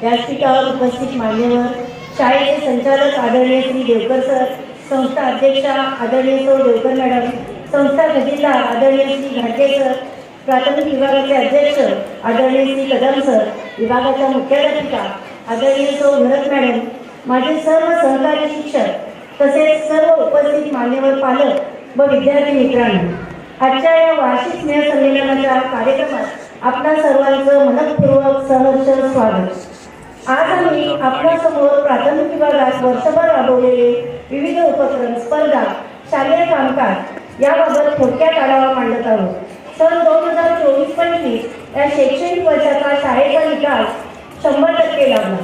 व्यासपीठावर उपस्थित मान्यवर, शाळेचे संचालक आदरणीय श्री देवकर सर, संस्था अध्यक्षा आदरणीय सौ देवकर मॅडम, संस्था खजिनदार आदरणीय श्री घाटगे सर, प्राथमिक विभागाचे अध्यक्ष आदरणीय श्री कदम सर, विभागाच्या मुख्याध्यापिका आदरणीय सौ भरत मॅडम, माझे सर्व सहकारी शिक्षक तसेच सर्व उपस्थित मान्यवर पालक व विद्यार्थी मित्रांनो, आजच्या या वार्षिक स्नेहसंमेलनाच्या कार्यक्रमात आपणा सर्वांचं मनपूर्वक सहर्ष स्वागत. आज आम्ही आपल्यासमोर प्राथमिक विभागात वर्षभर राबवलेले विविध उपक्रम, स्पर्धा, शालेय कामकाज याबाबत थोडक्यात आढावा मांडत आहोत. सन 2024-25 या शैक्षणिक वर्षाचा शाळेचा निकाल 100% लागला.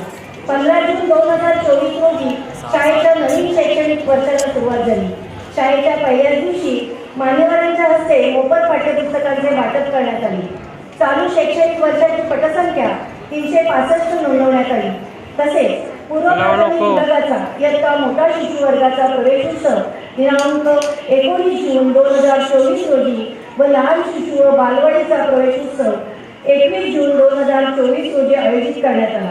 15 जून 2024 रोजी शाळेच्या नवीन शैक्षणिक वर्षाला सुरुवात झाली. शाळेच्या पहिल्याच दिवशी मान्यवरांच्या हस्ते मोफत पाठ्यपुस्तकांचे वाटप करण्यात आले. चालू शैक्षणिक वर्षाची पटसंख्या 365 नोंदवण्यात आली. तसेच पूर्व प्राथमिक विभागाचा इयत्ता मोठा शिशु वर्गाचा प्रवेशोत्सव दिनांक 19 जून 2024 रोजी व लहान शिशु व बालवाडीचा प्रवेशोत्सव 21 जून 2024 रोजी आयोजित करण्यात आला.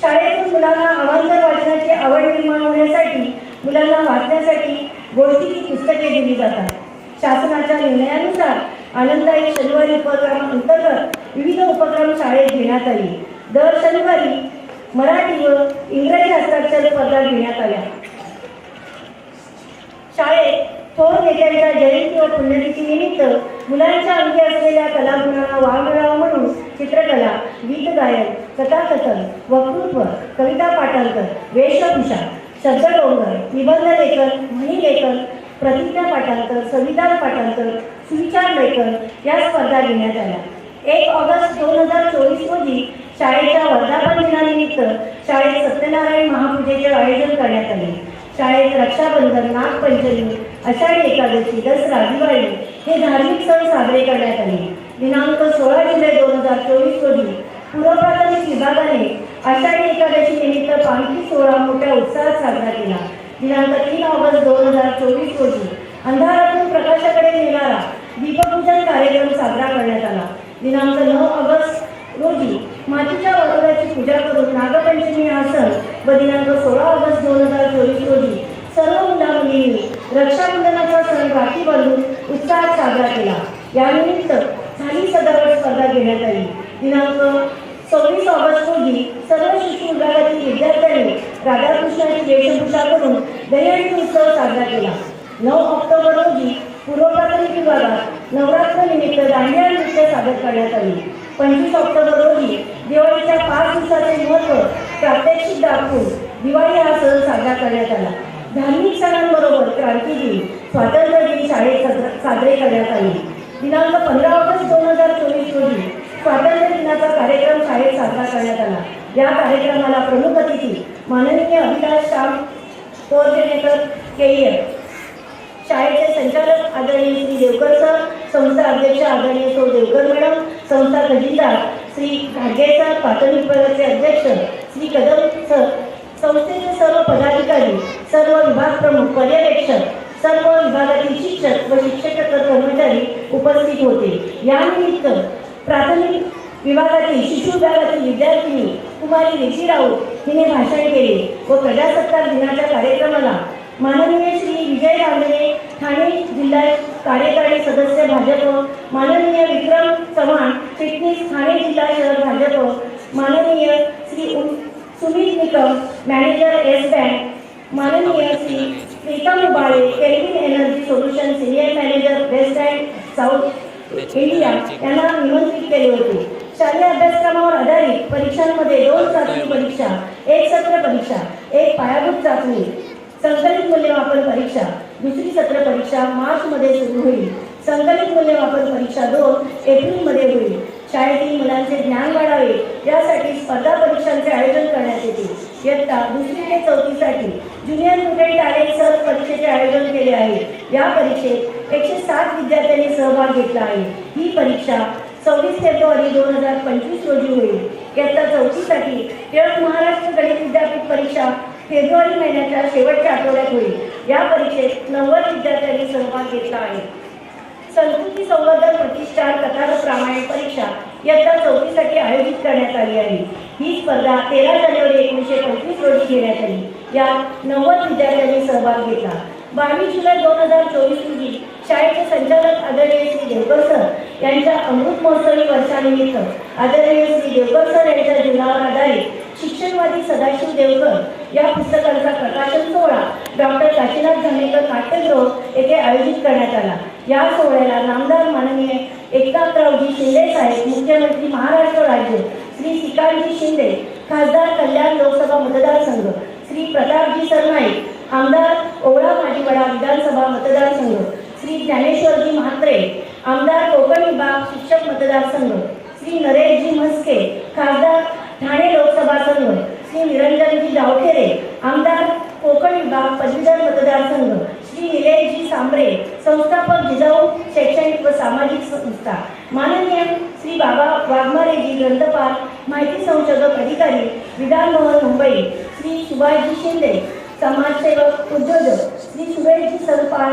शाळेतून मुलांना अवांतर वाचनाची आवड निर्माण होण्यासाठी मुलांना वाचण्यासाठी गोष्टीची पुस्तके दिली जातात. शासनाच्या निर्णयानुसार आनंददायी शनिवारी उपक्रमाअंतर्गत विविध उपक्रम शाळेत घेण्यात आले. दर शनिवारी मराठी व इंग्रजी हस्ताक्षर स्पर्धा घेण्यात आल्या. शाळेत थोर नेत्यांच्या जयंती व पुण्यतिथी निमित्त मुलांच्या अंगी असलेल्या कलागुणांना वाव मिळावा म्हणून चित्रकला, गीत गायन, कथाकथन, वक्तृत्व, कविता पाठांतर, वेशभूषा, शब्दडोंगर, निबंध लेखन, म्हणी लेखन, प्रतिज्ञा पाठांतर, संविधान पाठांतर, सुविचार लेखन या स्पर्धा घेण्यात आल्या. 1 ऑगस्ट 2024 रोजी शाळेच्या वर्धापन दिनानिमित्त शाळेत सत्यनारायण महापूजेचे आयोजन करण्यात आले. शाळेत रक्षाबंधन, नागपंचमी, आषाढी एकादशी, दसरा, दिवाळी हे धार्मिक सण साजरे करण्यात आले. दिनांक 16 जुलै 2024 रोजी पूर्व प्राथमिक विभागाने आषाढी एकादशी निमित्त पालखी सोहळा मोठ्या उत्साहात साजरा केला. दिनांक 3 ऑगस्ट 2024 रोजी अंधारातून प्रकाशाकडे नेणारा दीपपूजन कार्यक्रम साजरा करण्यात आला. दिनांक 9 ऑगस्ट रोजी मातीच्या वरोऱ्याची पूजा करून नागपंचमी हा सण व दिनांक 16 ऑगस्ट 2024 रोजी सर्व मुला-मुलींनी रक्षाबंधनाचा सण राखी बांधून उत्साहात साजरा केला. यानिमित्त झाली सजावट स्पर्धा घेण्यात आली. दिनांक 26 ऑगस्ट रोजी सर्व शिशु विभागातील विद्यार्थ्यांनी राधाकृष्णाची वेशभूषा करून दहीहंडी उत्सव साजरा केला. 9 ऑक्टोबर रोजी पूर्व प्राथमिक विभागात नवरात्रनिमित्त दांडिया नृत्य सादर करण्यात आले. 25 ऑक्टोबर रोजी दिवाळीच्या 5 दिवसाचे महत्त्व प्रात्यक्षिक दाखवून दिवाळी हा सण साजरा करण्यात आला. धार्मिक सणांबरोबर क्रांतीदिन, स्वातंत्र्य दिन शाळेत साजरे करण्यात आले. दिनांक 15 ऑगस्ट 2024 रोजी स्वातंत्र्य दिनाचा कार्यक्रम शाळेत साजरा करण्यात आला. या कार्यक्रमाला प्रमुख अतिथी माननीय अभिलाष श्याम कोऑर्डिनेटर केईएम, शाळेचे संचालक आदरणीय श्री देवकर सर, संस्था अध्यक्ष आदरणीय सौ देवकर मॅडम, संस्था खजिनदार श्री घाटगे सर, प्राथमिक विभागाचे अध्यक्ष श्री कदम सर, संस्थेचे सर्व पदाधिकारी, सर्व विभाग प्रमुख, पर्यवेक्षक, सर्व विभागातील शिक्षक व शिक्षकेतर कर्मचारी उपस्थित होते. यानिमित्त प्राथमिक विभागातील शिशु विभागातील विद्यार्थिनी कुमारी ऋषी राऊत हिने भाषण केले व प्रजासत्ताक दिनाच्या कार्यक्रमाला माननीय श्री विजय रांगणे, ठाणे जिल्हा कार्यकारी सदस्य भाजप, माननीय विक्रम चव्हाण, चिटणीस ठाणे जिल्हा शहर भाजप, माननीय Shri Sumit Nikam, manager yes bank, माननीय Shri Pritam Ubale, Kelvin energy solution senior manager west and south India यांना निमंत्रित केले होते. शालेय अभ्यासक्रमावर आधारित परीक्षांमध्ये 2 चाचणी परीक्षा, 1 सत्र परीक्षा, 1 पायाभूत चाचणी, संकलित मूल्यमापन परीक्षा, दुसरी सत्र परीक्षा मार्चमध्ये सुरू होईल. संकलित मूल्यमापन परीक्षा 2 एप्रिलमध्ये होईल. शाळेतील मुलांचे ज्ञान वाढावे यासाठी स्पर्धा परीक्षांचे आयोजन करण्यात येते. इयत्ता 2री ते 4थीसाठी ज्युनियर स्टुडंट टॅलेंट सर्च परीक्षेचे आयोजन केले आहे. या परीक्षेत 160 विद्यार्थ्यांनी सहभाग घेतला आहे. ही परीक्षा 26 फेब्रुवारी 2025 रोजी होईल. इयत्ता 4थीसाठी टिळक महाराष्ट्र गणित विद्यापीठ परीक्षा फेब्रुवारी महिन्याच्या शेवटच्या आठवड्यात होईल. या परीक्षेत 90 विद्यार्थ्यांनी सहभाग घेतला आहे. संस्कृती संवर्धन प्रतिष्ठान कथानक रामायण परीक्षा इयत्ता 4थीसाठी आयोजित करण्यात आली आहे. ही स्पर्धा 13 जानेवारी 1925 रोजी घेण्यात आली. यात 90 विद्यार्थ्यांनी सहभाग घेतला. 22 जुलै 2024 रोजी शाळेचे संचालक आदरणीय श्री देवकर सर यांच्या अमृत महोत्सवी वर्षानिमित्त आदरणीय श्री देवकर सर यांच्या जीवनावर आधारित शिक्षणवादी सदाशिव देवकर या पुस्तकांचा प्रकाशन सोहळा डॉक्टर काशीनाथ घाणेकर नाट्यगृह येथे आयोजित करण्यात आला. या सोहळ्याला नामदार माननीय एकनाथरावजी शिंदे साहेब, मुख्यमंत्री महाराष्ट्र राज्य श्री श्रीकांतजी शिंदे, खासदार कल्याण लोकसभा मतदारसंघ श्री प्रतापजी सरनाईक, आमदार ओवळा माजीवडा विधानसभा मतदारसंघ श्री ज्ञानेश्वरजी म्हात्रे, आमदार कोकण विभाग शिक्षक मतदारसंघ श्री नरेशजी म्हस्के, खासदार ठाणे लोकसभा संघ श्री निरंजनजी डावखेरे, आमदार कोकण विभाग पदवीधर मतदारसंघ श्री निलेशजी सांबरे, संस्थापक जिजाऊ शैक्षणिक व सामाजिक संस्था माननीय श्री बाबा वाघमारेजी, ग्रंथपाल माहिती संशोधक अधिकारी विधान भवन मुंबई श्री सुभाषजी शिंदे, समाजसेवक उद्योजक श्री सुरेशजी सरपाळ,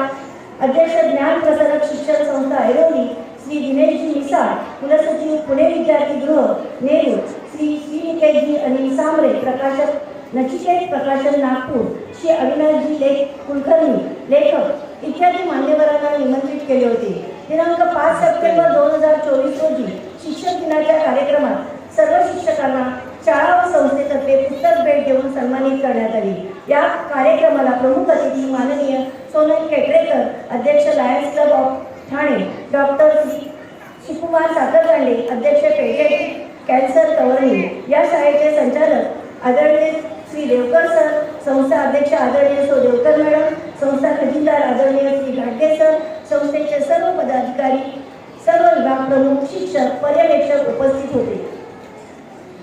अध्यक्ष ज्ञान प्रसारक शिक्षण संस्था ऐरोली श्री दिनेशजी मिसाळ, कुलसचिव पुणे विद्यार्थी गृह नेहरू श्री निकेतजी अनिल सांबरे, प्रकाशक नचिकेत प्रकाशन नागपूर श्री अविनाशजी कुलकर्णी लेखक इत्यादी मान्यवरांना निमंत्रित केले होते. दिनांक 5 सप्टेंबर 2024 रोजी शिक्षक दिनाच्या कार्यक्रमात सर्व शिक्षकांना शाळा व संस्थेतर्फे पुस्तक भेट देऊन सन्मानित करण्यात आले. या कार्यक्रमाला प्रमुख अतिथी माननीय सोनल केटरेकर, अध्यक्ष Lions Club of Thane, doctor Shivkumar Sakharkande, अध्यक्ष पेडियाट्रिक कॅन्सर कवरणी, या शाळेचे संचालक आदरणीय श्री देवकर सर, संस्था अध्यक्ष आदरणीय सौ देवकर मॅडम, संस्था खजिनदार आदरणीय श्री घाटगे सर, संस्थेचे सर्व पदाधिकारी, सर्व विभाग प्रमुख, शिक्षक, पर्यवेक्षक उपस्थित होते.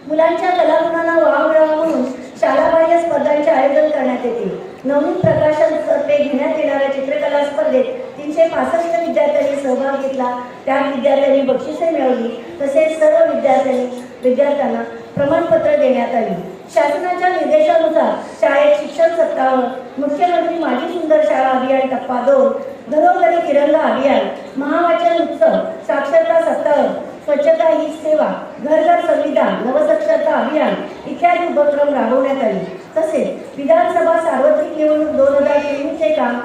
मुलांच्या कलागुणांना वाव मिळावा म्हणून शालाबाह्य स्पर्धांचे आयोजन करण्यात येते. नवनीत प्रकाशन तर्फे घेण्यात येणाऱ्या चित्रकला स्पर्धेत 365 विद्यार्थ्यांनी सहभाग घेतला. त्यात विद्यार्थ्यांनी बक्षिसे मिळवली. तसेच सर्व विद्यार्थ्यांना प्रमाणपत्र देण्यात आली. शासनाच्या निर्देशानुसार शाळेत शिक्षण सप्ताह, मुख्यमंत्री माझी सुंदर शाळा अभियान टप्पा 2, घरोघरी तिरंगा अभियान, महावाचन उत्सव, साक्षरता सप्ताह, स्वच्छता ही सेवा, घर घर संविधान, नवसाक्षरता अभियान इत्यादी उपक्रम राबवण्यात आले. तसेच विधानसभा सार्वत्रिक निवडणूक 2023 चे काम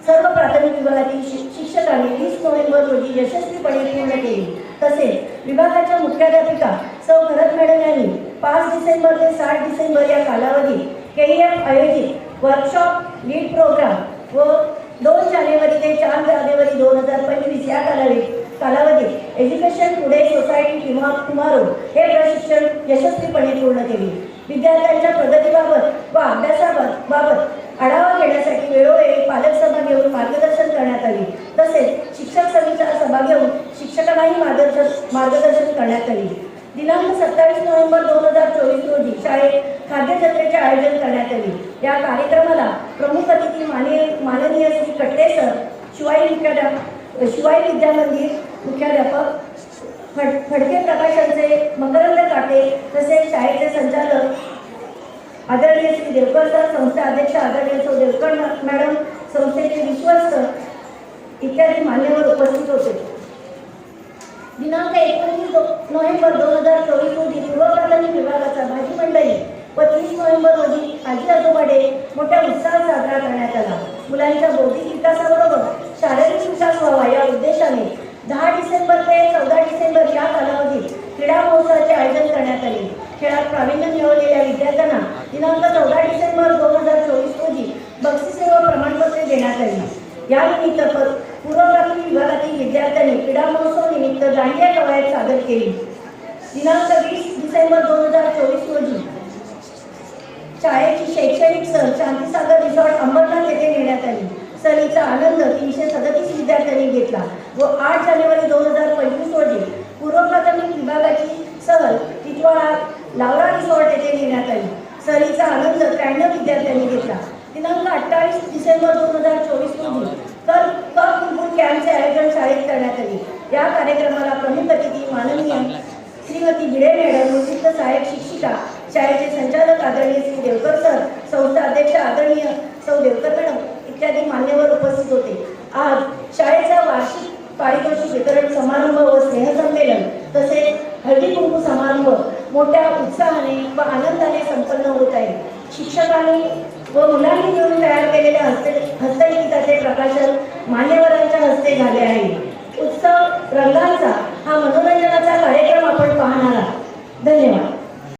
सर्व प्राथमिक विभागातील शिक्षकांनी 20 नोव्हेंबर रोजी यशस्वीपणे पूर्ण केले. तसेच विभागाच्या मुख्याध्यापिका सौ भरत मॅडम यांनी 5 डिसेंबर ते 7 डिसेंबर या कालावधीत KEF आयोजित वर्कशॉप, लीड प्रोग्राम व 2 जानेवारी ते 4 जानेवारी 2025 या कालावधीत एज्युकेशन टुडे सोसायटी टुमारो हे प्रशिक्षण यशस्वीपणे पूर्ण केले. विद्यार्थ्यांच्या प्रगतीबाबत व अभ्यासाबाबत आढावा घेण्यासाठी वेळोवेळी पालक सभा घेऊन मार्गदर्शन करण्यात आले. तसेच शिक्षक समितीच्या सभा घेऊन शिक्षकांनाही मार्गदर्शन करण्यात आले. दिनांक 27 नोव्हेंबर 2024 रोजी शाळेत खाद्यजत्रेचे आयोजन करण्यात आले. या कार्यक्रमाला प्रमुख अतिथी माननीय श्री कट्टे सर, शिवाई विद्या मंदिर मुख्याध्यापक, फडके प्रकाशनचे मकरंद काटे, तसेच शाळेचे संचालक आदरणीय श्री देवकर सर, संस्था अध्यक्ष आदरणीय सौ देवकर मॅडम, संस्थेचे विश्वस्त इत्यादी मान्यवर उपस्थित होते. दिनांक 29 नोव्हेंबर 2024 रोजी पूर्व प्राथमिक विभागाचा भाजी मंडळी व 30 नोव्हेंबर रोजी आजी आजोबा डे मोठ्या उत्साहात साजरा करण्यात आला. मुलांच्या बौद्धिक विकासाबरोबर शारीरिक विकास व्हावा या उद्देशाने 10 डिसेंबर ते 14 डिसेंबर या कालावधीत क्रीडा महोत्सवाचे आयोजन करण्यात आले. खेळात प्रावीण्य मिळवलेल्या विद्यार्थ्यांना दिनांक 14 डिसेंबर 2024 रोजी बक्षिसे व प्रमाणपत्रे देण्यात आली. यानिमित्त पूर्व प्राथमिक विभागातील विद्यार्थ्यांनी क्रीडा महोत्सव निमित्त दांडिया कवायत सादर केली. दिनांक 20 डिसेंबर 2024 रोजी शाळेची शैक्षणिक सहल शांतीसागर रिसॉर्ट अंबरनाथ येथे नेण्यात आली. सहलीचा आनंद 337 विद्यार्थ्यांनी घेतला व 8 जानेवारी 2025 रोजी पूर्व प्राथमिक विभागाची सहल टिटवाळा लावरा रिसॉर्ट येथे नेण्यात आली. सहलीचा आनंद 93 विद्यार्थ्यांनी घेतला. दिनांक 28 डिसेंबर 2024 रोजी कुलपूर कॅम्पचे आयोजन शाळेत करण्यात आले. या कार्यक्रमाला प्रमुख अतिथी माननीय श्रीमती भिडे मॅडम, निवृत्त सहाय्यक शिक्षिका, शाळेचे संचालक आदरणीय श्री देवकर सर, संस्था अध्यक्ष आदरणीय सौ देवकर मॅडम इत्यादी मान्यवर उपस्थित होते. आज शाळेचा वार्षिक पारितोषिक वितरण समारंभ व स्नेहसंमेलन तसेच हळदी कुंकू समारंभ मोठ्या उत्साहाने व आनंदाने संपन्न होत आहे. शिक्षकांनी व मुलांनी मिळून तयार केलेल्या हस्तलिखिताचे प्रकाशन मान्यवरांच्या हस्ते झाले आहे. उत्सव रंगांचा